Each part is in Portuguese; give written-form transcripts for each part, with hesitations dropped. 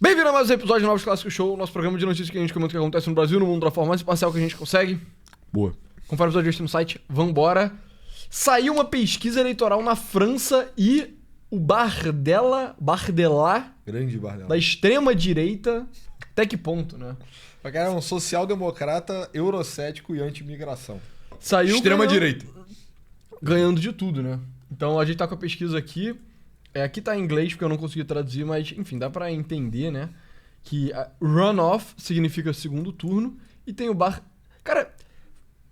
Bem-vindo a mais um episódio do Novos Clássicos Show, nosso programa de notícias que a gente comenta o que acontece no Brasil, no mundo, da forma mais imparcial que a gente consegue. Boa. Confere o episódio de hoje no site, vambora. Saiu uma pesquisa eleitoral na França e o Bardelat, Grande Bardella. da extrema-direita, até que ponto, né? Pra cara é um social-democrata, eurocético e anti-imigração. Saiu Extrema-direita. ganhando de tudo, né? Então a gente tá com a pesquisa aqui. Aqui tá em inglês porque eu não consegui traduzir, mas enfim, dá pra entender, né? Que runoff significa segundo turno e tem o bar... Cara,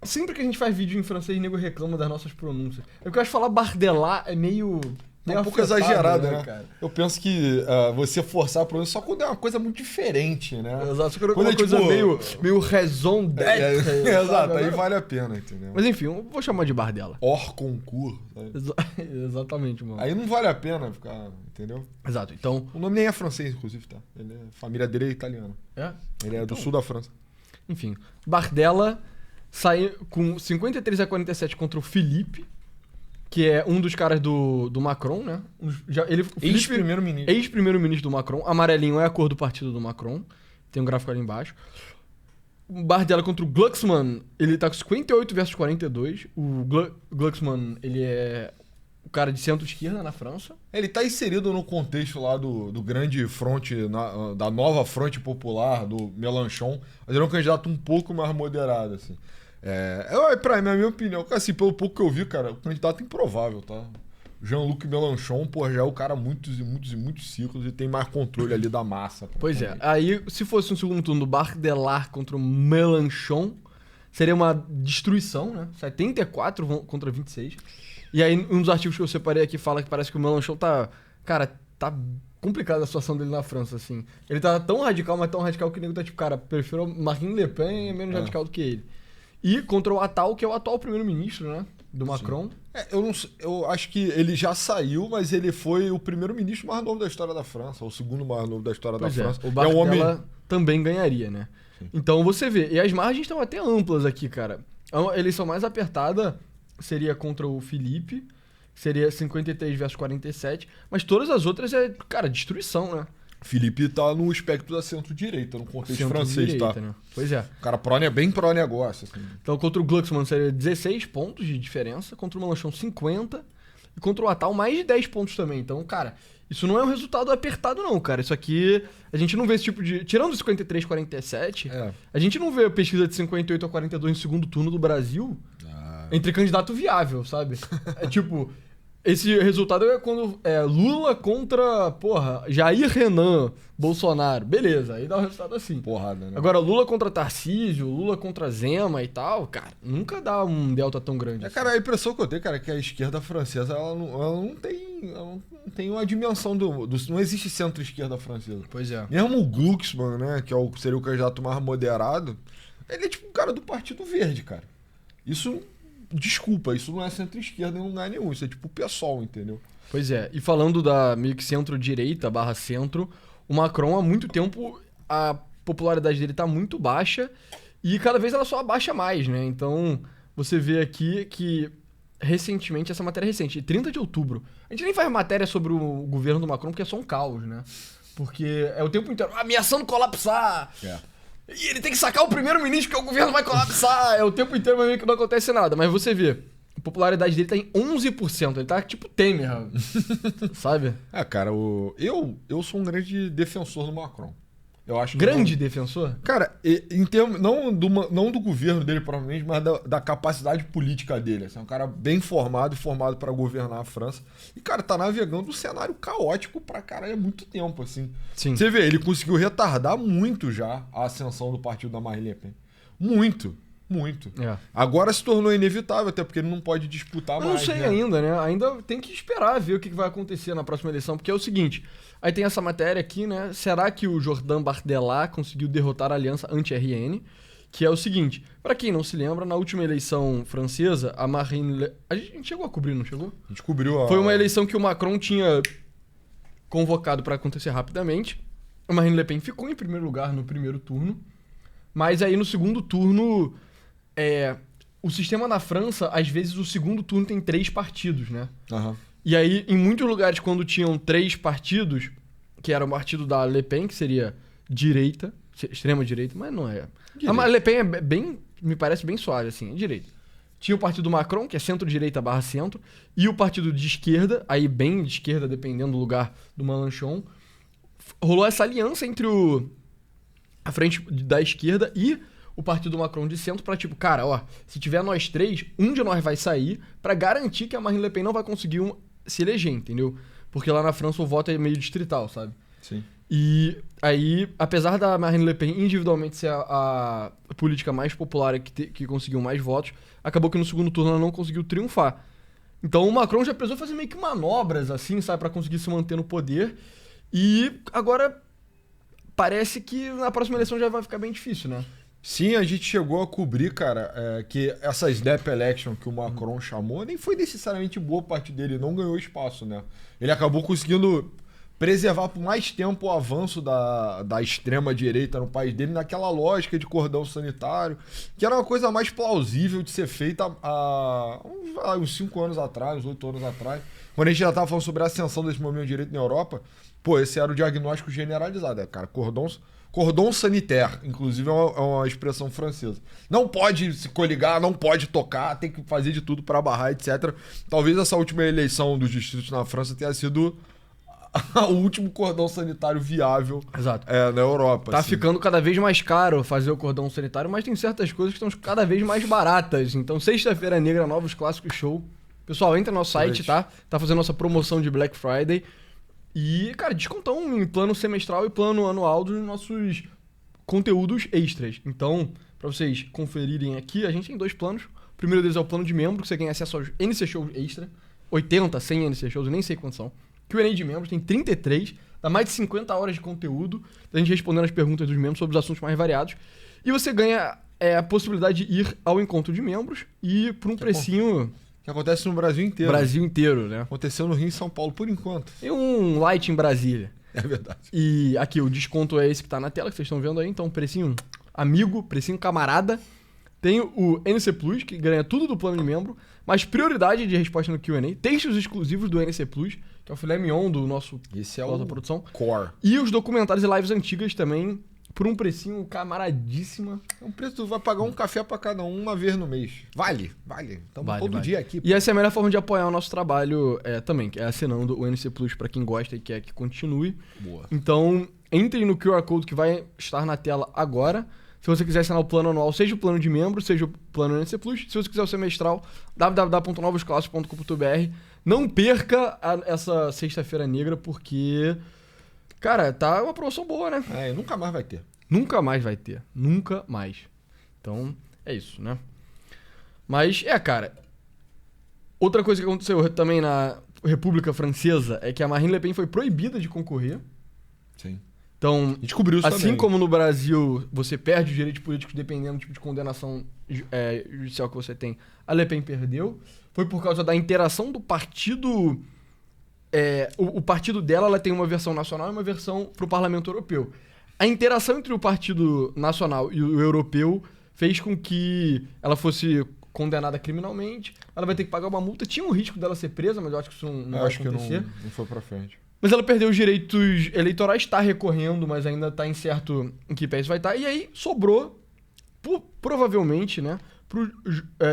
sempre que a gente faz vídeo em francês, o nego reclama das nossas pronúncias. É porque eu acho que falar Bardelat é meio É um pouco afetado, exagerado, né? cara? Eu penso que você forçar a pronúncia só quando é uma coisa muito diferente, né? Exato, só que Quando uma é coisa tipo- meio raison d'être. sabe? Exato, aí vale a pena, entendeu? Mas enfim, eu vou chamar de Bardella. Hors concours, sabe? Exatamente, mano. Aí não vale a pena ficar, entendeu? Exato, então... O nome nem é francês, inclusive, tá? A família dele é italiana. Ele é do sul da França. Enfim, Bardella saiu com 53-47 contra o Philippe, que é um dos caras do Macron, né? O Philippe, Ex-primeiro-ministro. ex-primeiro-ministro do Macron. Amarelinho é a cor do partido do Macron. Tem um gráfico ali embaixo. O Bardella contra o Glucksmann, ele tá com 58 versus 42. O Glucksmann, ele é o cara de centro-esquerda na França. Ele tá inserido no contexto lá do grande fronte, da nova fronte popular, do Mélenchon, mas ele é um candidato um pouco mais moderado, assim. Pra mim, a minha opinião, assim, pelo pouco que eu vi, cara, o candidato improvável, tá? Jean-Luc Mélenchon, pô, já é o cara há muitos ciclos e tem mais controle ali da massa. Pois é, aí se fosse um segundo turno do Bardelat contra o Mélenchon, seria uma destruição, né? 74 contra 26. E aí, um dos artigos que eu separei aqui fala que parece que o Mélenchon tá... Cara, tá complicada a situação dele na França, assim. Ele tá tão radical, mas tão radical que o nego tá tipo, cara, prefiro Marine Le Pen, é menos radical do que ele. E contra o Attal, que é o atual primeiro-ministro, né? Do Macron. Eu acho que ele já saiu, mas ele foi o primeiro-ministro mais novo da história da França, ou o segundo mais novo da história da França. O Bardella também ganharia, né? Sim. Então você vê. E as margens estão até amplas aqui, cara. A eleição mais apertada seria contra o Philippe, seria 53 versus 47, mas todas as outras é, cara, destruição, né? Felipe tá no espectro da centro-direita, no contexto francês, tá? Né? Pois é. O cara bem pró-negócio, assim. Então, contra o Glucksmann seria 16 pontos de diferença, contra o Mélenchon 50, e contra o Attal mais de 10 pontos também. Então, cara, isso não é um resultado apertado não, cara. Isso aqui, a gente não vê esse tipo de... Tirando os 53, 47, a gente não vê a pesquisa de 58 a 42 no segundo turno do Brasil entre candidato viável, sabe? É tipo... Esse resultado é quando Lula contra, Jair Renan, Bolsonaro. Beleza, aí dá um resultado assim. Porrada, né? Agora, Lula contra Tarcísio, Lula contra Zema e tal, cara, nunca dá um delta tão grande. Assim. Cara, a impressão que eu tenho, cara, é que a esquerda francesa, ela não tem uma dimensão não existe centro-esquerda francesa. Pois é. Mesmo o Glucksmann, né, que seria o candidato mais moderado, ele é tipo um cara do Partido Verde, cara. Isso... Desculpa, isso não é centro-esquerda em lugar nenhum, isso é tipo o PSOL, entendeu? Pois é, e falando da meio que centro-direita / centro, o Macron há muito tempo, a popularidade dele tá muito baixa e cada vez ela só abaixa mais, né? Então, você vê aqui que recentemente, essa matéria é recente, 30 de outubro, a gente nem faz matéria sobre o governo do Macron porque é só um caos, né? Porque é o tempo inteiro ameaçando colapsar... E ele tem que sacar o primeiro-ministro porque o governo vai colapsar. É o tempo inteiro, mas meio que não acontece nada. Mas você vê, a popularidade dele tá em 11%. Ele tá tipo Temer, sabe? Cara, eu sou um grande defensor do Macron. Eu acho defensor? Cara, em termos, não do governo dele, provavelmente, mas da capacidade política dele. Assim, é um cara bem formado e formado para governar a França. E, cara, tá navegando um cenário caótico pra caralho há muito tempo, assim. Sim. Você vê, ele conseguiu retardar muito já a ascensão do partido da Marine Le Pen. Muito. Agora se tornou inevitável, até porque ele não pode disputar mais. Eu não sei ainda, né? Ainda tem que esperar ver o que vai acontecer na próxima eleição, porque é o seguinte, aí tem essa matéria aqui, né? Será que o Jordan Bardella conseguiu derrotar a aliança anti-RN? Que é o seguinte, pra quem não se lembra, na última eleição francesa, a Marine Le... A gente chegou a cobrir, não chegou? A gente cobriu Foi uma eleição que o Macron tinha convocado pra acontecer rapidamente. A Marine Le Pen ficou em primeiro lugar no primeiro turno, mas aí no segundo turno... o sistema na França, às vezes o segundo turno tem 3 partidos, né? Uhum. E aí, em muitos lugares, quando tinham 3 partidos, que era o partido da Le Pen, que seria direita, extrema direita, mas não é. Direita. A Le Pen é bem, me parece bem suave, assim, é direita. Tinha o partido Macron, que é centro-direita barra centro, e o partido de esquerda, aí bem de esquerda, dependendo do lugar do Mélenchon. Rolou essa aliança entre a frente da esquerda e o partido Macron de centro pra tipo, cara, ó, se tiver nós três, um de nós vai sair pra garantir que a Marine Le Pen não vai conseguir se eleger, entendeu? Porque lá na França o voto é meio distrital, sabe? Sim. E aí, apesar da Marine Le Pen individualmente ser a política mais popular que conseguiu mais votos, acabou que no segundo turno ela não conseguiu triunfar. Então o Macron já precisou fazer meio que manobras, assim, sabe, pra conseguir se manter no poder. E agora parece que na próxima eleição já vai ficar bem difícil, né? Sim, a gente chegou a cobrir, cara, que essa snap election que o Macron chamou nem foi necessariamente boa parte dele, não ganhou espaço, né? Ele acabou conseguindo preservar por mais tempo o avanço da extrema-direita no país dele naquela lógica de cordão sanitário, que era uma coisa mais plausível de ser feita há uns 5 anos atrás, uns 8 anos atrás, quando a gente já estava falando sobre a ascensão desse movimento de direita na Europa. Pô, esse era o diagnóstico generalizado, cara, cordão sanitaire, inclusive é uma expressão francesa. Não pode se coligar, não pode tocar, tem que fazer de tudo para barrar, etc. Talvez essa última eleição dos distritos na França tenha sido o último cordão sanitário viável. Exato. Na Europa. Tá assim. ficando cada vez mais caro fazer o cordão sanitário, mas tem certas coisas que estão cada vez mais baratas. Então, Sexta-feira Negra, Novos Clássicos Show. Pessoal, entra no nosso site, tá? Tá fazendo nossa promoção de Black Friday. E, cara, descontão em plano semestral e plano anual dos nossos conteúdos extras. Então, pra vocês conferirem aqui, a gente tem 2 planos. O primeiro deles é o plano de membro, que você ganha acesso aos NC Shows extra. 80, 100 NC Shows, eu nem sei quantos são. Q&A de membros, tem 33, dá mais de 50 horas de conteúdo, da gente respondendo as perguntas dos membros sobre os assuntos mais variados. E você ganha a possibilidade de ir ao encontro de membros e por um precinho... Que acontece no Brasil inteiro. Brasil inteiro, né? Aconteceu no Rio e São Paulo, por enquanto. E um light em Brasília. É verdade. E aqui, o desconto é esse que tá na tela, que vocês estão vendo aí. Então, precinho amigo, precinho camarada. Tem o NC Plus, que ganha tudo do plano de membro, mas prioridade de resposta no Q&A. Textos exclusivos do NC Plus, que é o filé mignon do nossa produção. Core. E os documentários e lives antigas também, por um precinho camaradíssima. É um preço, tu vai pagar um café pra cada um uma vez no mês. Vale. Estamos todo dia aqui. E essa é a melhor forma de apoiar o nosso trabalho também, que é assinando o NC Plus pra quem gosta e quer que continue. Boa. Então, entre no QR Code que vai estar na tela agora. Se você quiser assinar o plano anual, seja o plano de membro, seja o plano NC Plus. Se você quiser o semestral, www.novosclasses.com.br. Não perca essa Sexta-feira Negra, porque... Cara, tá uma promoção boa, né? Nunca mais vai ter. Nunca mais vai ter. Nunca mais. Então, é isso, né? Mas, cara... Outra coisa que aconteceu também na República Francesa é que a Marine Le Pen foi proibida de concorrer. Sim. Então, a gente cobriu isso assim também. como no Brasil você perde os direitos políticos dependendo do tipo de condenação judicial que você tem, a Le Pen perdeu. Foi por causa da interação do partido... o partido dela ela tem uma versão nacional e uma versão pro Parlamento Europeu. A interação entre o Partido Nacional e o Europeu fez com que ela fosse condenada criminalmente. Ela vai ter que pagar uma multa. Tinha um risco dela ser presa, mas eu acho que isso não vai acontecer. Que não foi pra frente. Mas ela perdeu os direitos eleitorais, está recorrendo, mas ainda está incerto em que pé isso vai estar. E aí sobrou, provavelmente, né, pro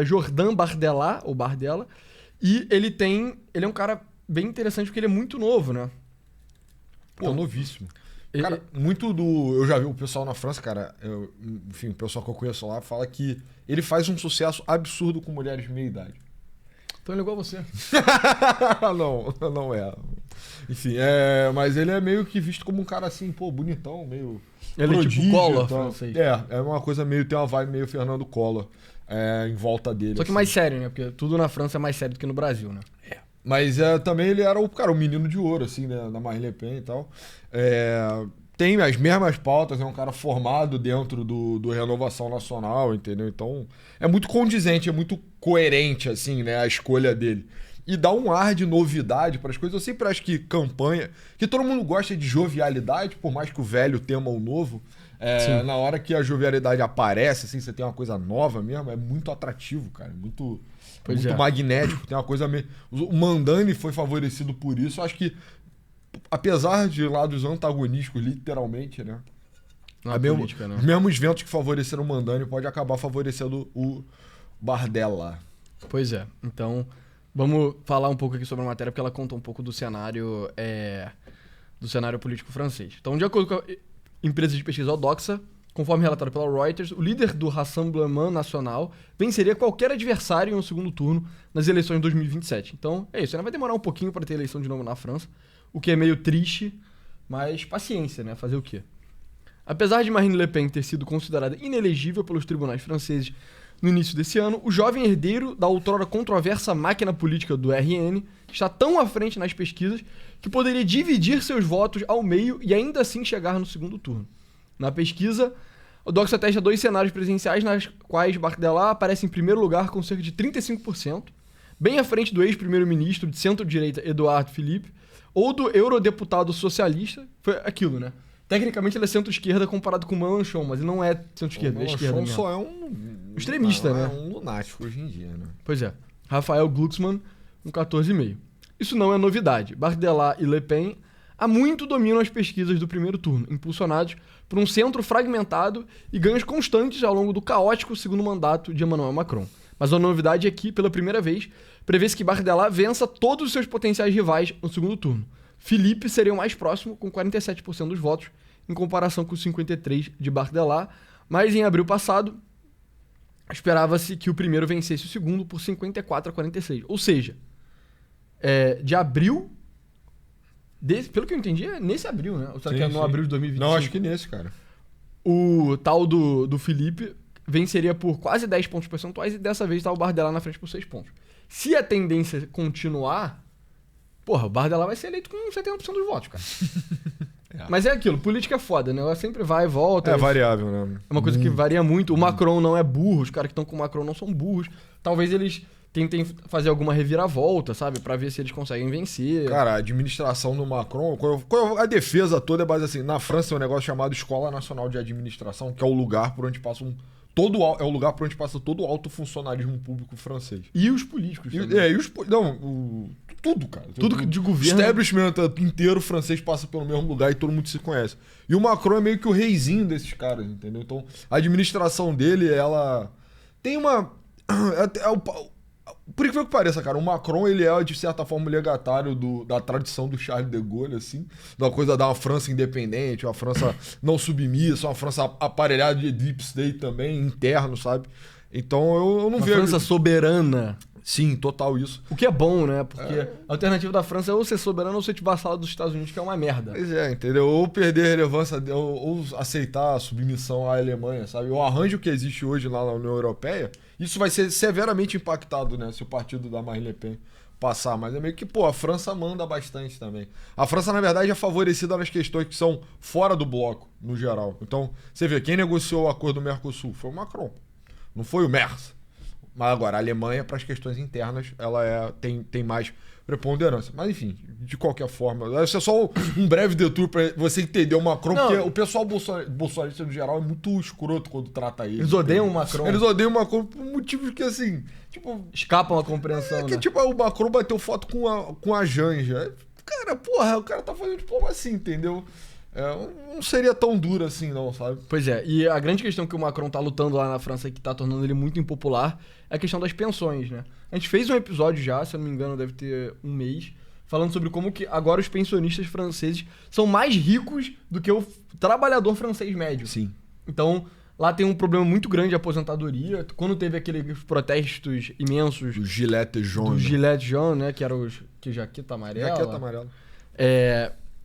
Jordan Bardella, ou Bardella. E ele é um cara bem interessante porque ele é muito novo, né? Novíssimo. Cara, eu já vi o pessoal na França, cara, enfim, o pessoal que eu conheço lá fala que ele faz um sucesso absurdo com mulheres de meia idade. Então ele é igual a você. não é. Enfim, mas ele é meio que visto como um cara assim, bonitão, meio... Ele é tipo Collor francês. É uma coisa meio, tem uma vibe meio Fernando Collor em volta dele. Só que mais sério, né? Porque tudo na França é mais sério do que no Brasil, né? Mas também ele era o menino de ouro, assim, né? Da Marine Le Pen e tal. Tem as mesmas pautas, é um cara formado dentro do Renovação Nacional, entendeu? Então, é muito condizente, é muito coerente, assim, né? A escolha dele. E dá um ar de novidade para as coisas. Eu sempre acho que campanha... Que todo mundo gosta de jovialidade, por mais que o velho tema o novo. Na hora que a jovialidade aparece, assim, você tem uma coisa nova mesmo, é muito atrativo, cara. Muito magnético. Tem uma coisa meio... O Mandani foi favorecido por isso. Eu acho que apesar de lados antagonísticos, literalmente, né? Na política, né? Os mesmos ventos que favoreceram o Mandani pode acabar favorecendo o Bardella. Pois é. Então, vamos falar um pouco aqui sobre a matéria, porque ela conta um pouco do cenário político francês. Então, de acordo com a empresa de pesquisa Odoxa, conforme relatado pela Reuters, o líder do Rassemblement National venceria qualquer adversário em um segundo turno nas eleições de 2027. Então, é isso. Ainda vai demorar um pouquinho para ter eleição de novo na França, o que é meio triste, mas paciência, né? Fazer o quê? Apesar de Marine Le Pen ter sido considerada inelegível pelos tribunais franceses no início desse ano, o jovem herdeiro da outrora controversa máquina política do RN está tão à frente nas pesquisas que poderia dividir seus votos ao meio e ainda assim chegar no segundo turno. Na pesquisa, o Doxa testa 2 cenários presidenciais nas quais Bardella aparece em primeiro lugar com cerca de 35%, bem à frente do ex-primeiro-ministro de centro-direita Edouard Philippe ou do eurodeputado socialista. Foi aquilo, né? Tecnicamente ele é centro-esquerda comparado com o Mélenchon, mas ele não é centro-esquerda, ele é esquerda mesmo. Só é um extremista, né? É um lunático hoje em dia, né? Pois é. Rafael Glucksmann, com 14,5%. Isso não é novidade. Bardella e Le Pen há muito dominam as pesquisas do primeiro turno, impulsionados por um centro fragmentado e ganhos constantes ao longo do caótico segundo mandato de Emmanuel Macron. Mas a novidade é que, pela primeira vez, prevê-se que Bardella vença todos os seus potenciais rivais no segundo turno. Philippe seria o mais próximo, com 47% dos votos, em comparação com os 53% de Bardella, mas em abril passado, esperava-se que o primeiro vencesse o segundo por 54% a 46%. Ou seja, de abril, pelo que eu entendi, é nesse abril, né? Ou será que é no abril de 2025? Não, acho que nesse, cara. O tal do Philippe venceria por quase 10 pontos percentuais e dessa vez está o Bardella na frente por 6 pontos. Se a tendência continuar, porra, o Bardella vai ser eleito com 70% dos votos, cara. Mas é aquilo, política é foda, né? Ela sempre vai e volta. É variável, né? É uma coisa que varia muito. O Macron não é burro, os caras que estão com o Macron não são burros. Talvez eles tentem fazer alguma reviravolta, sabe? Pra ver se eles conseguem vencer. Cara, a administração do Macron, a defesa toda é baseada assim. Na França tem um negócio chamado Escola Nacional de Administração, que é o lugar por onde passa todo o alto funcionarismo público francês. E os políticos também. Tudo, cara. Tudo de governo. O establishment inteiro francês passa pelo mesmo lugar e todo mundo se conhece. E o Macron é meio que o reizinho desses caras, entendeu? Então, a administração dele, ela tem uma... Por incrível que pareça, cara, o Macron, ele é, de certa forma, o legatário da tradição do Charles de Gaulle, assim, da coisa da uma França independente, uma França não submissa, uma França aparelhada de deep state também, interno, sabe? Então, eu não vejo... Uma França soberana. Sim, total isso. O que é bom, né? Porque a alternativa da França é ou ser soberano ou ser vassalo dos Estados Unidos, que é uma merda. Pois é, entendeu? Ou perder relevância, ou aceitar a submissão à Alemanha, sabe? O arranjo que existe hoje lá na União Europeia, isso vai ser severamente impactado, né? Se o partido da Marine Le Pen passar. Mas é meio que, a França manda bastante também. A França, na verdade, é favorecida nas questões que são fora do bloco, no geral. Então, você vê, quem negociou o acordo do Mercosul foi o Macron, não foi o Merz. Mas agora, a Alemanha, para as questões internas, ela tem mais preponderância. Mas, enfim, de qualquer forma, isso é só um breve detour para você entender o Macron, porque o pessoal bolsonarista, no geral, é muito escroto quando trata ele. Eles odeiam o Macron. Eles odeiam o Macron por motivos que, assim, tipo... escapam a compreensão, né? Tipo, o Macron bateu foto com a Janja. Cara, o cara tá fazendo diplomacia, entendeu? Não seria tão duro assim, não, sabe? Pois é, e a grande questão que o Macron tá lutando lá na França e que tá tornando ele muito impopular é a questão das pensões, né? A gente fez um episódio já, se eu não me engano, deve ter um mês, falando sobre como que agora os pensionistas franceses são mais ricos do que o trabalhador francês médio. Sim. Então, lá tem um problema muito grande de aposentadoria. Quando teve aqueles protestos imensos... Do Gillette Jaune. Né? Que era que jaqueta amarela. Jaqueta amarela.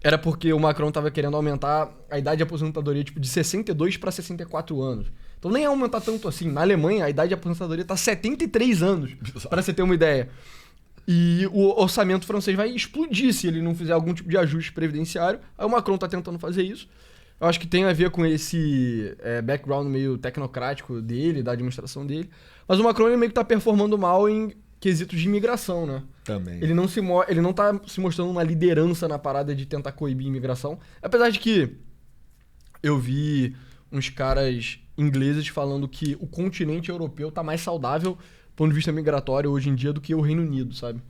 Era porque o Macron tava querendo aumentar a idade de aposentadoria tipo, de 62 para 64 anos. Então nem é aumentar tanto assim. Na Alemanha, a idade de aposentadoria tá 73 anos, para você ter uma ideia. E o orçamento francês vai explodir se ele não fizer algum tipo de ajuste previdenciário. Aí o Macron tá tentando fazer isso. Eu acho que tem a ver com esse background meio tecnocrático dele, da administração dele. Mas o Macron ele meio que tá performando mal em quesitos de imigração, né? Também. Ele não tá se mostrando uma liderança na parada de tentar coibir a imigração. Apesar de que eu vi uns caras ingleses falando que o continente europeu tá mais saudável do ponto de vista migratório hoje em dia do que o Reino Unido, sabe?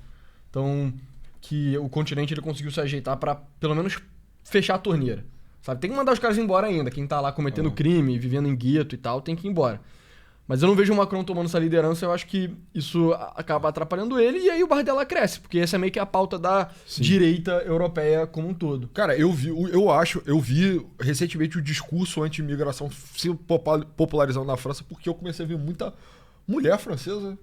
Então, que o continente ele conseguiu se ajeitar pra, pelo menos, fechar a torneira. Sabe? Tem que mandar os caras embora ainda. Quem tá lá cometendo crime, vivendo em gueto e tal, tem que ir embora. Mas eu não vejo o Macron tomando essa liderança, eu acho que isso acaba atrapalhando ele e aí o Bardella cresce, porque essa é meio que a pauta da direita europeia como um todo. Cara, eu vi recentemente o discurso anti-imigração se popularizando na França, porque eu comecei a ver muita mulher francesa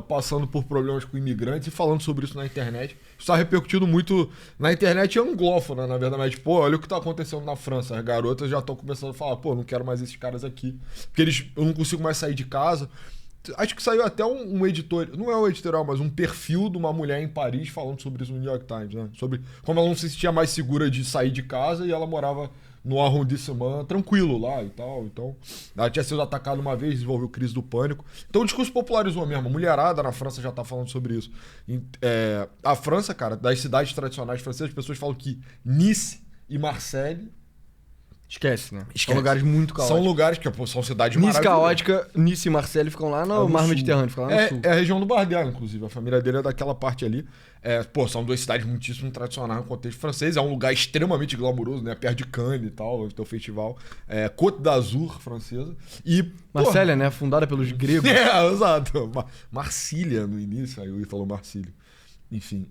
passando por problemas com imigrantes e falando sobre isso na internet. Isso está repercutindo muito na internet anglófona, na verdade. Mas, pô, olha o que está acontecendo na França. As garotas já estão começando a falar, pô, não quero mais esses caras aqui. Porque eu não consigo mais sair de casa. Acho que saiu até um editor, não é um editorial, mas um perfil de uma mulher em Paris falando sobre isso no New York Times, né? Sobre como ela não se sentia mais segura de sair de casa e ela morava no arrondissement tranquilo lá e tal. Então, ela tinha sido atacada uma vez, desenvolveu crise do pânico. Então o discurso popularizou mesmo. A mulherada na França já tá falando sobre isso. A França, cara, das cidades tradicionais francesas, as pessoas falam que Nice e Marseille... Esquece, né? São lugares muito caóticos. São lugares que, pô, são cidades Nice maravilhosas. caótica, Nice e Marseille ficam lá no Mar Mediterrâneo, ficam lá no sul. É a região do Bardella, inclusive. A família dele é daquela parte ali. Pô, são duas cidades muitíssimo tradicionais no contexto francês. É um lugar extremamente glamouroso, né? Perto de Cannes e tal, onde tem o festival. Côte d'Azur, francesa. E, Marselha, né? Fundada pelos gregos. Exato. Marcília no início, aí eu falou Marcília. Enfim,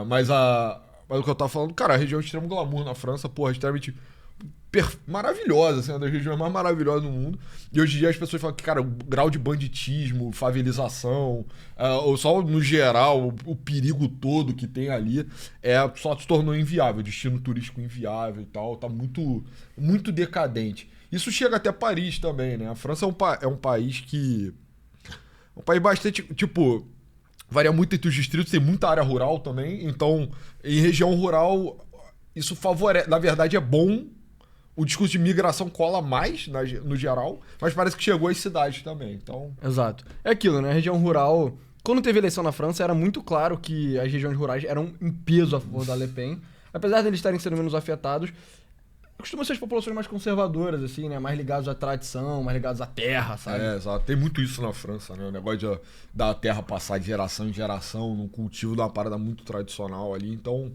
mas o que eu tava falando, cara, a região de extremo glamour na França, porra, extremamente maravilhosa, assim, uma das regiões mais maravilhosas do mundo. E hoje em dia as pessoas falam que, cara, o grau de banditismo, favelização, ou só no geral, o perigo todo que tem ali, só se tornou inviável, destino turístico inviável e tal, tá muito, muito decadente. Isso chega até Paris também, né? A França é um país que... um país bastante, tipo... varia muito entre os distritos, tem muita área rural também, então em região rural isso favorece, na verdade é bom. O discurso de migração cola mais no geral, mas parece que chegou às cidades também, então... Exato. É aquilo, né? A região rural... Quando teve eleição na França, era muito claro que as regiões rurais eram em peso a favor da Le Pen. Apesar deles estarem sendo menos afetados, costumam ser as populações mais conservadoras, assim, né? Mais ligados à tradição, mais ligados à terra, sabe? Exato. Tem muito isso na França, né? O negócio da terra passar de geração em geração, num cultivo de uma parada muito tradicional ali, então...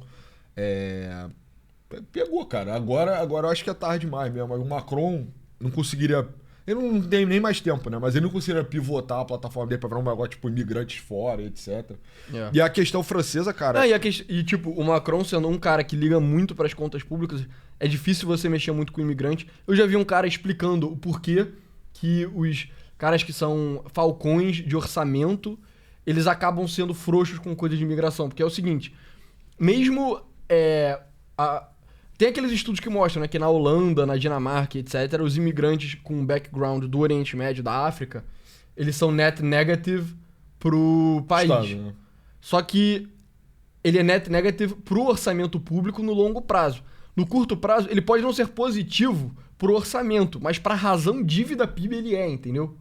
Pegou, cara. Agora eu acho que é tarde demais mesmo. O Macron não conseguiria... Ele não tem nem mais tempo, né? Mas ele não conseguiria pivotar a plataforma dele pra virar um negócio tipo imigrantes fora, etc. E a questão francesa, cara... tipo, o Macron sendo um cara que liga muito pras contas públicas, é difícil você mexer muito com imigrante. Eu já vi um cara explicando o porquê que os caras que são falcões de orçamento, eles acabam sendo frouxos com coisa de imigração. Porque é o seguinte, mesmo... Tem aqueles estudos que mostram, né, que na Holanda, na Dinamarca, etc., os imigrantes com background do Oriente Médio, da África, eles são net negative pro país. Estado, né? Só que ele é net negative pro orçamento público no longo prazo. No curto prazo, ele pode não ser positivo pro orçamento, mas pra razão dívida PIB ele entendeu?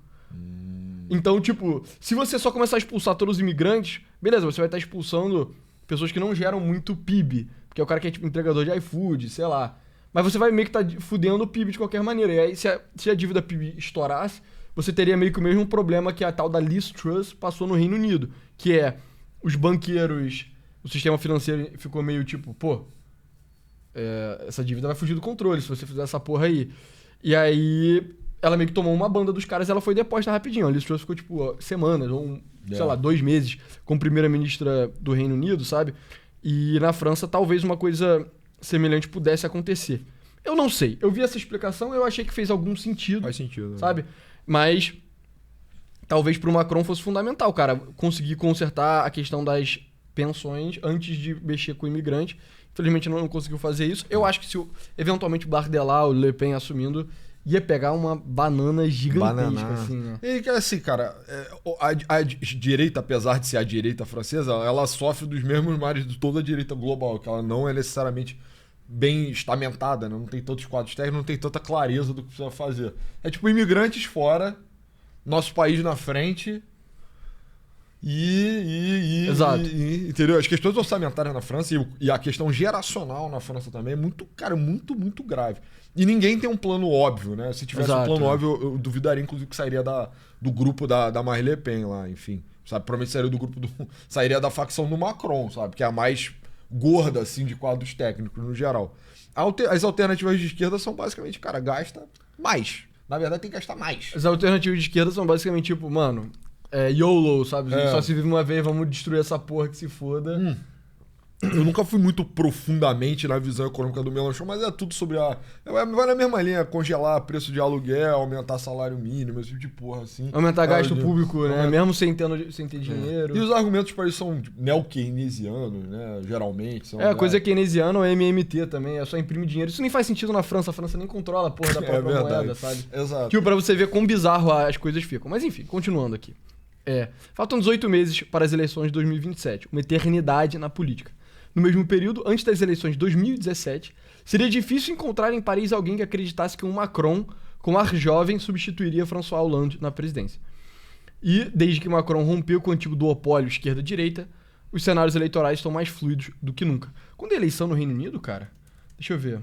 Então, tipo, se você só começar a expulsar todos os imigrantes, beleza, você vai estar expulsando pessoas que não geram muito PIB. Porque é o cara que é tipo entregador de iFood, sei lá. Mas você vai meio que tá fudendo o PIB de qualquer maneira. E aí, se a dívida PIB estourasse, você teria meio que o mesmo problema que a tal da Liz Truss passou no Reino Unido. Que é, os banqueiros, o sistema financeiro ficou meio tipo, pô, essa dívida vai fugir do controle se você fizer essa porra aí. E aí, ela meio que tomou uma banda dos caras e ela foi deposta rapidinho. A Liz Truss ficou tipo semanas, ou sei lá, 2 meses como primeira-ministra do Reino Unido, sabe? E na França, talvez uma coisa semelhante pudesse acontecer. Eu não sei. Eu vi essa explicação, eu achei que fez algum sentido. Faz sentido. Sabe? Mas talvez pro Macron fosse fundamental, cara, conseguir consertar a questão das pensões antes de mexer com o imigrante. Infelizmente não conseguiu fazer isso. Eu acho que se eventualmente o Bardella ou o Le Pen assumindo, ia pegar uma banana gigantesca, assim, né? E assim, cara, a direita, apesar de ser a direita francesa, ela sofre dos mesmos males de toda a direita global, que ela não é necessariamente bem estamentada, né? Não tem tantos quadros técnicos, não tem tanta clareza do que precisa fazer. É tipo imigrantes fora, nosso país na frente Exato. entendeu? As questões orçamentárias na França e a questão geracional na França também é muito, cara, muito, muito grave. E ninguém tem um plano óbvio, né? Se tivesse um plano óbvio, eu duvidaria, inclusive, que sairia do grupo da Marine Le Pen lá, enfim. Sabe? Provavelmente sairia do grupo sairia da facção do Macron, sabe? Que é a mais gorda, assim, de quadros técnicos, no geral. As alternativas de esquerda são basicamente, cara, gasta mais. Na verdade, tem que gastar mais. As alternativas de esquerda são basicamente tipo, mano, YOLO, sabe? Só se vive uma vez, vamos destruir essa porra que se foda. Eu nunca fui muito profundamente na visão econômica do Mélenchon, mas é tudo sobre vai na mesma linha, congelar preço de aluguel, aumentar salário mínimo, esse tipo de porra, assim. Aumentar gasto público, né? Mesmo sem ter dinheiro. E os argumentos para isso são neo-keynesianos, né? Geralmente. Coisa keynesiana ou MMT também, é só imprime dinheiro. Isso nem faz sentido na França, a França nem controla a porra da própria moeda, sabe? Exato. Tipo, pra você ver quão bizarro as coisas ficam. Mas enfim, continuando aqui. Faltam 18 meses para as eleições de 2027, uma eternidade na política. No mesmo período, antes das eleições de 2017, seria difícil encontrar em Paris alguém que acreditasse que um Macron, com ar jovem, substituiria François Hollande na presidência. E, desde que Macron rompeu com o antigo duopólio esquerda-direita, os cenários eleitorais estão mais fluidos do que nunca. Quando é eleição no Reino Unido, cara? Deixa eu ver.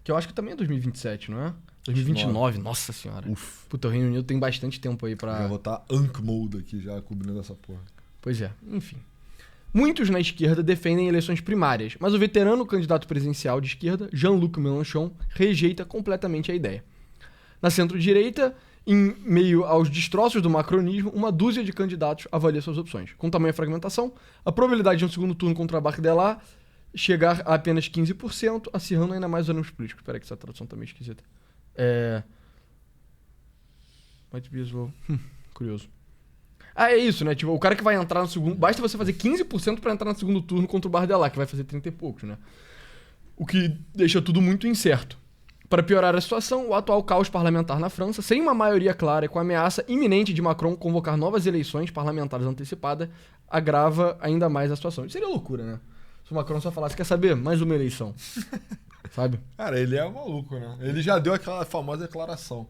Que eu acho que também é 2027, não é? 2029, nossa senhora. Uf. Puta, o Reino Unido tem bastante tempo aí pra... Já vou estar Unk Mode aqui, já cobrindo essa porra. Pois é, enfim. Muitos na esquerda defendem eleições primárias, mas o veterano candidato presidencial de esquerda, Jean-Luc Mélenchon, rejeita completamente a ideia. Na centro-direita, em meio aos destroços do macronismo, uma dúzia de candidatos avalia suas opções. Com tamanha fragmentação, a probabilidade de um segundo turno contra Bardella chegar a apenas 15%, acirrando ainda mais os ânimos políticos. Espera que essa tradução tá meio esquisita. Might be as well. Curioso. É isso, né? Tipo, o cara que vai entrar no segundo... Basta você fazer 15% pra entrar no segundo turno contra o Bardella, que vai fazer 30 e poucos, né? O que deixa tudo muito incerto. Para piorar a situação, o atual caos parlamentar na França, sem uma maioria clara e com a ameaça iminente de Macron convocar novas eleições parlamentares antecipadas, agrava ainda mais a situação. Isso seria loucura, né? Se o Macron só falasse, quer saber? Mais uma eleição. Sabe? Cara, ele é maluco, né? Ele já deu aquela famosa declaração.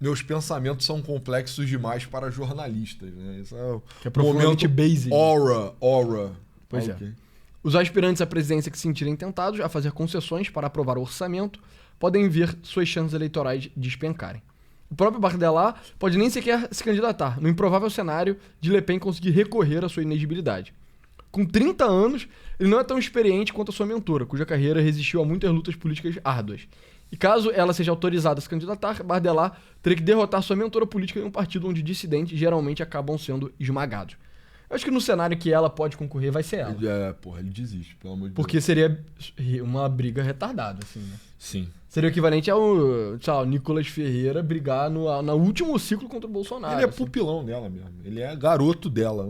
Meus pensamentos são complexos demais para jornalistas, né? Isso é que é profundamente basic. Aura. Pois é. Os aspirantes à presidência que se sentirem tentados a fazer concessões para aprovar o orçamento podem ver suas chances eleitorais despencarem. O próprio Bardella pode nem sequer se candidatar, no improvável cenário de Le Pen conseguir recorrer à sua inegibilidade. Com 30 anos, ele não é tão experiente quanto a sua mentora, cuja carreira resistiu a muitas lutas políticas árduas. E caso ela seja autorizada a se candidatar, Bardella teria que derrotar sua mentora política em um partido onde dissidentes geralmente acabam sendo esmagados. Eu acho que no cenário que ela pode concorrer vai ser ela. Ele desiste, pelo amor de Deus. Porque seria uma briga retardada, assim, né? Sim. Seria o equivalente ao, Nicolas Ferreira brigar no último ciclo contra o Bolsonaro. Ele é pupilão dela mesmo. Ele é garoto dela.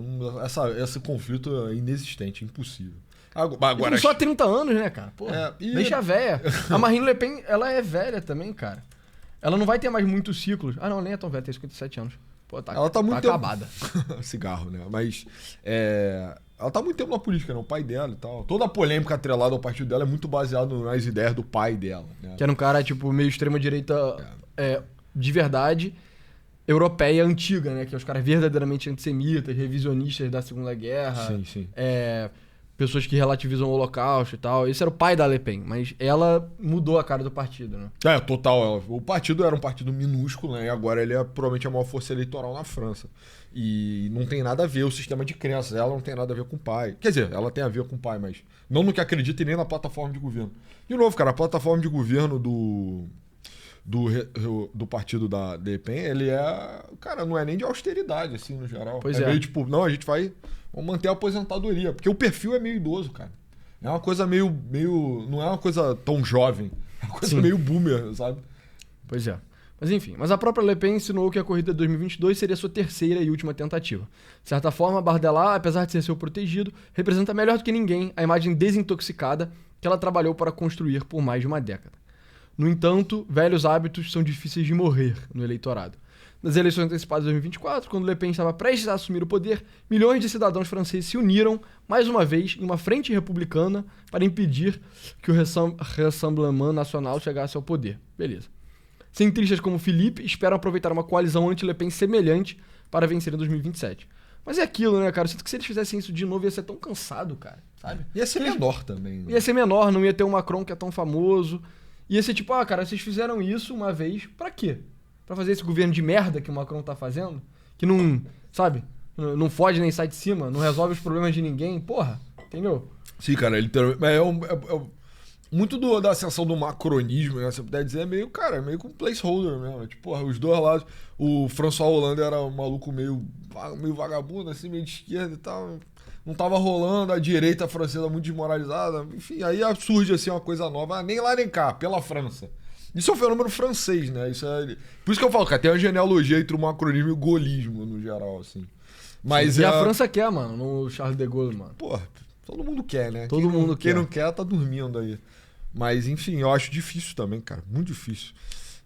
Esse conflito é inexistente, impossível. Agora só 30 anos, né, cara? Pô, deixa a véia. A Marine Le Pen, ela é velha também, cara. Ela não vai ter mais muitos ciclos. Ah, não, nem é tão velha, tem 57 anos. Pô, ela tá muito acabada. Cigarro, né? Mas ela tá muito tempo na política, né? O pai dela e tal. Toda a polêmica atrelada ao partido dela é muito baseada nas ideias do pai dela, né? Que era um cara, tipo, meio extrema-direita de verdade, europeia antiga, né? Que é os caras verdadeiramente antissemitas, revisionistas da Segunda Guerra. Sim, sim. Pessoas que relativizam o Holocausto e tal. Esse era o pai da Le Pen, mas ela mudou a cara do partido, né? Total. O partido era um partido minúsculo, né? E agora ele é provavelmente a maior força eleitoral na França. E não tem nada a ver o sistema de crenças. Ela não tem nada a ver com o pai. Quer dizer, ela tem a ver com o pai, mas não no que acredita e nem na plataforma de governo. De novo, cara, a plataforma de governo do partido da Le Pen, ele cara, não é nem de austeridade, assim, no geral. Pois meio tipo, não, vamos manter a aposentadoria. Porque o perfil é meio idoso, cara. É uma coisa meio não é uma coisa tão jovem. É uma coisa meio boomer, sabe? Pois é. Mas enfim, a própria Le Pen insinuou que a corrida de 2022 seria sua terceira e última tentativa. De certa forma, Bardella, apesar de ser seu protegido, representa melhor do que ninguém a imagem desintoxicada que ela trabalhou para construir por mais de uma década. No entanto, velhos hábitos são difíceis de morrer no eleitorado. Nas eleições antecipadas de 2024, quando Le Pen estava prestes a assumir o poder, milhões de cidadãos franceses se uniram, mais uma vez, em uma frente republicana para impedir que o Rassemblement National chegasse ao poder. Beleza. Centristas como Philippe esperam aproveitar uma coalizão anti-Le Pen semelhante para vencer em 2027. Mas é aquilo, né, cara? Eu sinto que se eles fizessem isso de novo ia ser tão cansado, cara, sabe? Ia ser menor também. Né? Ia ser menor, não ia ter um Macron que é tão famoso. Ia ser tipo, cara, vocês fizeram isso uma vez, pra quê? Pra fazer esse governo de merda que o Macron tá fazendo? Que não, sabe? não fode nem sai de cima, não resolve os problemas de ninguém, porra, entendeu? Sim, cara, literalmente. Mas muito da ascensão do macronismo, né? Você puder dizer, é meio, cara, meio com placeholder mesmo. Tipo, porra, os dois lados. O François Hollande era um maluco meio vagabundo, assim, meio de esquerda e tal. Não tava rolando, a direita francesa muito desmoralizada. Enfim, aí surge assim uma coisa nova, nem lá nem cá, pela França. Isso é um fenômeno francês, né? Por isso que eu falo, cara, tem uma genealogia entre o macronismo e o gaullismo, no geral, assim. Mas e a França quer, mano, no Charles de Gaulle, mano. Porra, todo mundo quer, né? Todo mundo quer. Quem não quer tá dormindo aí. Mas, enfim, eu acho difícil também, cara. Muito difícil.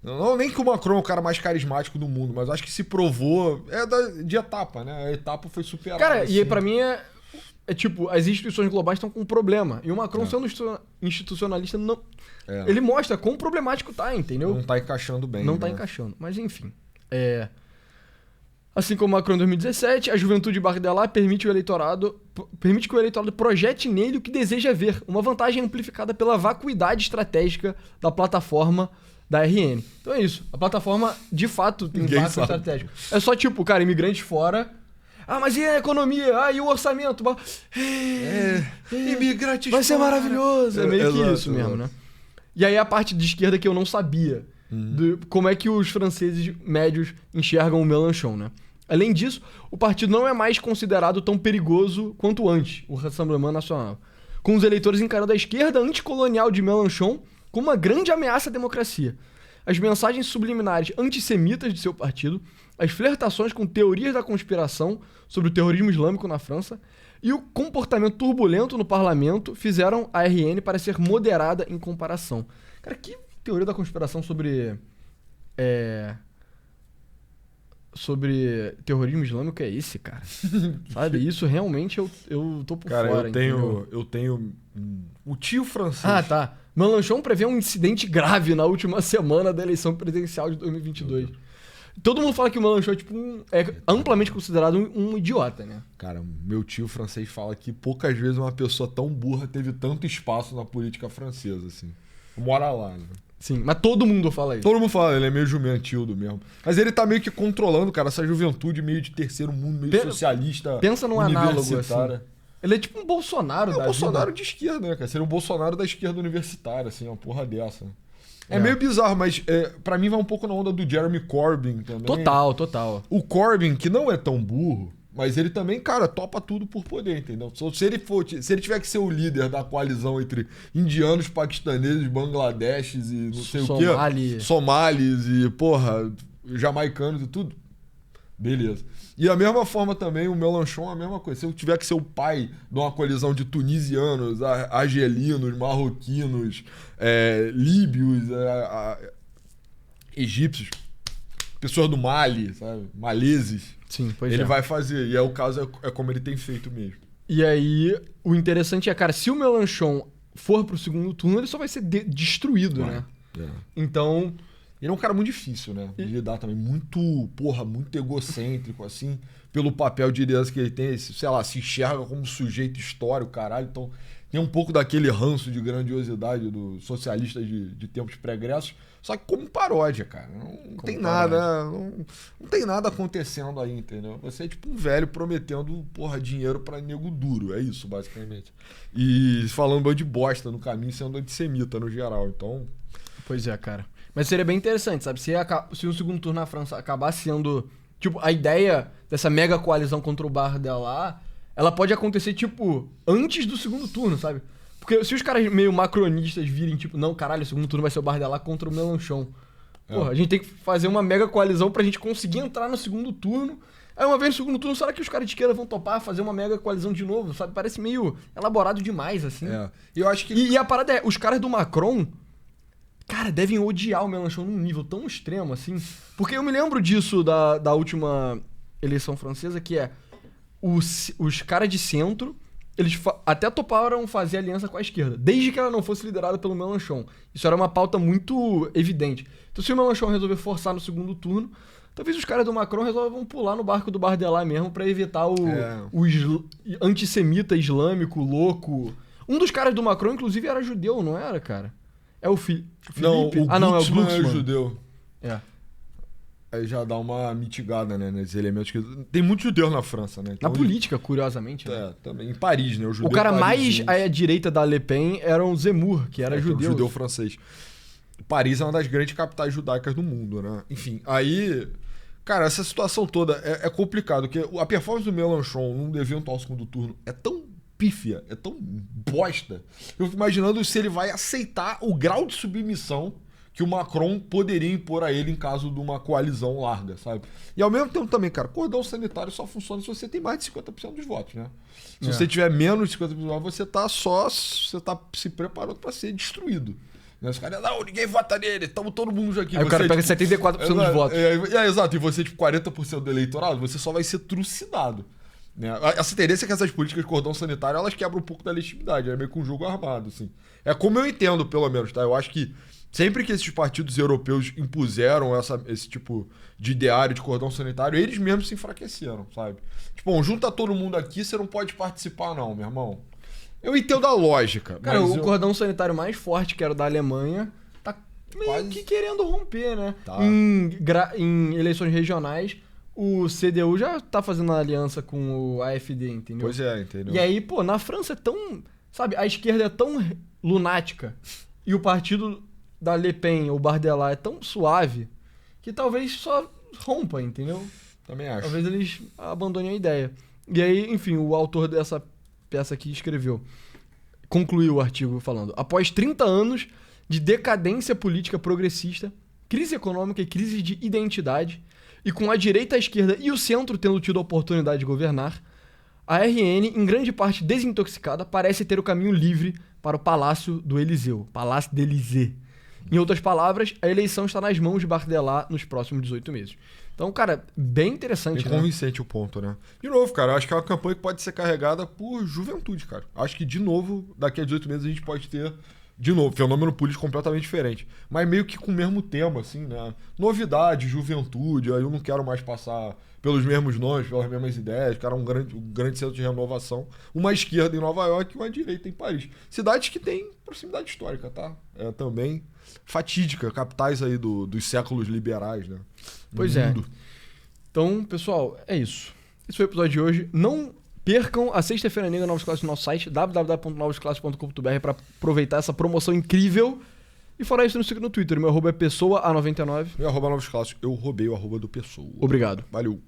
Não nem que o Macron é o cara mais carismático do mundo, mas acho que se provou. De etapa, né? A etapa foi superada. Cara, assim. e aí pra mim é tipo, as instituições globais estão com um problema. E o Macron, sendo institucionalista, não. Ele mostra quão problemático tá, entendeu? Não tá encaixando bem. Não tá encaixando. Mas enfim. Assim como o Macron em 2017, a juventude Bardella permite que o eleitorado projete nele o que deseja ver, uma vantagem amplificada pela vacuidade estratégica da plataforma da RN. Então é isso. A plataforma, de fato, tem vácuo estratégico. É só tipo, cara, imigrantes fora. Ah, mas e a economia? Ah, e o orçamento? Imigrantes vai ser fora. maravilhoso. É meio que isso mesmo, né? E aí a parte de esquerda que eu não sabia. Como é que os franceses médios enxergam o Mélenchon, né? Além disso, o partido não é mais considerado tão perigoso quanto antes, o Rassemblement National, com os eleitores encarando a esquerda anticolonial de Mélenchon como uma grande ameaça à democracia. As mensagens subliminares antissemitas de seu partido, as flertações com teorias da conspiração sobre o terrorismo islâmico na França e o comportamento turbulento no parlamento fizeram a RN parecer moderada em comparação. Cara, que teoria da conspiração sobre terrorismo islâmico é esse, cara? Sabe? Isso realmente eu tô por cara, fora. eu tenho o tio francês. Ah, tá. Mélenchon prevê um incidente grave na última semana da eleição presidencial de 2022. Todo mundo fala que o Mélenchon é amplamente considerado um idiota, né? Cara, meu tio francês fala que poucas vezes uma pessoa tão burra teve tanto espaço na política francesa, assim. Mora lá, né? Sim, mas todo mundo fala isso. Todo mundo fala, ele é meio jumentildo mesmo. Mas ele tá meio que controlando, cara, essa juventude meio de terceiro mundo, meio socialista. Pensa num análogo, assim. Ele é tipo um Bolsonaro da vida. É um Bolsonaro vida. De esquerda, né, cara? Seria um Bolsonaro da esquerda universitária, assim, uma porra dessa. É meio bizarro, mas pra mim vai um pouco na onda do Jeremy Corbyn também. Total. O Corbyn, que não é tão burro, mas ele também, cara, topa tudo por poder, entendeu? Se ele tiver que ser o líder da coalizão entre indianos, paquistaneses, bangladeshes e não sei o quê. Somalis e, porra, jamaicanos e tudo. Beleza. E da mesma forma também o Mélenchon é a mesma coisa. Se eu tiver que ser o pai de uma coalizão de tunisianos, argelinos, marroquinos, líbios, egípcios, pessoas do Mali, sabe? Maleses. Sim, pois ele vai fazer. E é o caso, é como ele tem feito mesmo. E aí, o interessante é, cara, se o Mélenchon for pro segundo turno, ele só vai ser destruído, né? Então... Ele é um cara muito difícil, né? De lidar também. Muito egocêntrico, assim, pelo papel de liderança que ele tem. Sei lá, se enxerga como sujeito histórico, caralho. Então, tem um pouco daquele ranço de grandiosidade dos socialistas de tempos pregressos. Só que como paródia, cara. Não tem nada. Não tem nada acontecendo aí, entendeu? Você é tipo um velho prometendo, dinheiro pra nego duro. É isso, basicamente. E falando de bosta no caminho, sendo antissemita no geral. Então... Pois é, cara. Mas seria bem interessante, sabe? Se o segundo turno na França acabar sendo... Tipo, a ideia dessa mega coalizão contra o Bardella, ela pode acontecer, tipo, antes do segundo turno, sabe? Porque se os caras meio macronistas virem, tipo, não, caralho, o segundo turno vai ser o Bardella contra o Mélenchon. Porra, a gente tem que fazer uma mega coalizão pra gente conseguir entrar no segundo turno. Aí uma vez no segundo turno, será que os caras de esquerda vão topar fazer uma mega coalizão de novo, sabe? Parece meio elaborado demais, assim. E eu acho que... E a parada é, os caras do Macron... Cara, devem odiar o Mélenchon num nível tão extremo, assim. Porque eu me lembro disso da última eleição francesa, que é... Os caras de centro, eles até toparam fazer aliança com a esquerda, desde que ela não fosse liderada pelo Mélenchon. Isso era uma pauta muito evidente. Então, se o Mélenchon resolver forçar no segundo turno, talvez os caras do Macron resolvam pular no barco do Bardella mesmo pra evitar o antissemita islâmico louco. Um dos caras do Macron, inclusive, era judeu, não era, cara? É o Felipe? Não, o é o Glucksmann Glucksmann. É judeu. Aí já dá uma mitigada, né, nesses elementos que... Tem muitos judeus na França, né? Então, Na política, curiosamente. Né? É, também. Em Paris, né? O cara mais à direita da Le Pen era o Zemmour, que era judeu. Judeu francês. Paris é uma das grandes capitais judaicas do mundo, né? Enfim, aí... Cara, essa situação toda é complicado, porque a performance do Mélenchon num eventual segundo turno é tão pífia, é tão bosta. Eu fico imaginando se ele vai aceitar o grau de submissão que o Macron poderia impor a ele em caso de uma coalizão larga, sabe? E ao mesmo tempo também, cara, cordão sanitário só funciona se você tem mais de 50% dos votos, né? Se você tiver menos de 50% dos votos, você tá se preparando para ser destruído. Né? Os caras, não, ninguém vota nele, estamos todo mundo aqui. Aí o cara pega 74% dos votos. Exato, e você, tipo, 40% do eleitorado, você só vai ser trucidado. Né? Essa tendência é que essas políticas de cordão sanitário, elas quebram um pouco da legitimidade, é meio que um jogo armado, assim. É como eu entendo, pelo menos, tá? Eu acho que sempre que esses partidos europeus impuseram esse tipo de ideário de cordão sanitário, eles mesmos se enfraqueceram, sabe? Tipo, junta todo mundo aqui, você não pode participar não, meu irmão. Eu entendo a lógica. Cara, o cordão sanitário mais forte, que era o da Alemanha, tá meio que querendo romper, né? Tá. Em eleições regionais, o CDU já tá fazendo uma aliança com o AfD, entendeu? Pois é, entendeu? E aí, pô, na França é tão... Sabe, a esquerda é tão lunática e o partido da Le Pen, o Bardella, é tão suave que talvez só rompa, entendeu? Também acho. Talvez eles abandonem a ideia. E aí, enfim, o autor dessa peça aqui escreveu, concluiu o artigo falando: após 30 anos de decadência política progressista, crise econômica e crise de identidade, e com a direita, a esquerda e o centro tendo tido a oportunidade de governar, a RN, em grande parte desintoxicada, parece ter o caminho livre para o Palácio do Eliseu, Palácio de Élysée. Em outras palavras, a eleição está nas mãos de Bardella nos próximos 18 meses. Então, cara, bem interessante, bem convincente o ponto, né? De novo, cara, eu acho que é uma campanha que pode ser carregada por juventude, cara. Acho que, de novo, daqui a 18 meses a gente pode ter, de novo, fenômeno político completamente diferente. Mas meio que com o mesmo tema, assim, né? Novidade, juventude, aí eu não quero mais passar pelos mesmos nomes, pelas mesmas ideias, cara, um grande centro de renovação. Uma esquerda em Nova York e uma direita em Paris. Cidades que têm proximidade histórica, tá? É também fatídica, capitais aí dos séculos liberais, né? Pois é. Então, pessoal, é isso. Esse foi o episódio de hoje. Não percam a Sexta-feira Negra Novas Classes no nosso site, www.novasclasses.com.br, para aproveitar essa promoção incrível. E fora isso, nos siga no Twitter. Meu arroba é pessoa A99. Meu arroba Novas Classes. Eu roubei o arroba do Pessoa. Obrigado. Valeu.